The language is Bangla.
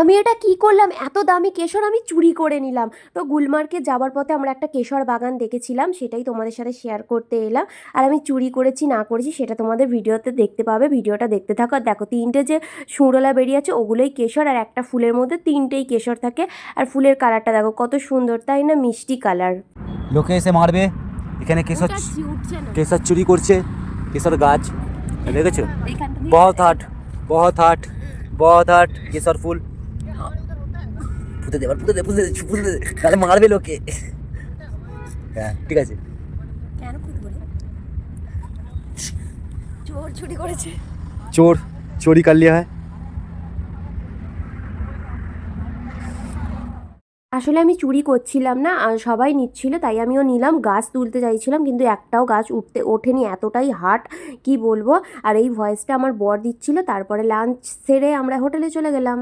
আমি এটা কি করলাম? এত দামি কেশর আমি চুরি করে নিলাম। তো গুলমার্গে যাওয়ার পথে আমরা একটা কেশর বাগান দেখেছিলাম, সেটাই তোমাদের সাথে শেয়ার করতে এলাম। আর আমি চুরি করেছি না করেছি সেটা তোমাদের ভিডিওতে দেখতে পাবে। ভিডিওটা দেখতে থাকো। আর দেখো ৩টে যে সুরলা বেরিয়ে আছে ওগুলোই কেশর, আর একটা ফুলের মধ্যে ৩টেই কেশর থাকে। আর ফুলের কালারটা দেখো কত সুন্দর, তাই না? মিষ্টি কালার। লোকে এসে মারবে এখানে কেশর, কেশর চুরি করছে, কেশর গাছ দেখেছো? বহুত হাট, বহুত হাট, বহুত হাট কেশর ফুল। পুঁতে দে, পুঁতে দে, পুঁতে দে, পুঁতে দে, তাহলে মারবে লোকে। হ্যাঁ ঠিক আছে। কেন ফুটবো রে? চোর চুরি করেছে। চোর চोरी कर लिया है। আসলে আমি চুরি করছিলাম না, সবাই নিচ্ছিল তাই আমিও নিলাম। গাছ তুলতে চাইছিলাম কিন্তু একটাও গাছ ওঠেনি, এতটাই হাট কি বলবো। আর এই ভয়েসটা আমার বর দিচ্ছিল। তারপরে লাঞ্চ সেরে আমরা হোটেলে চলে গেলাম।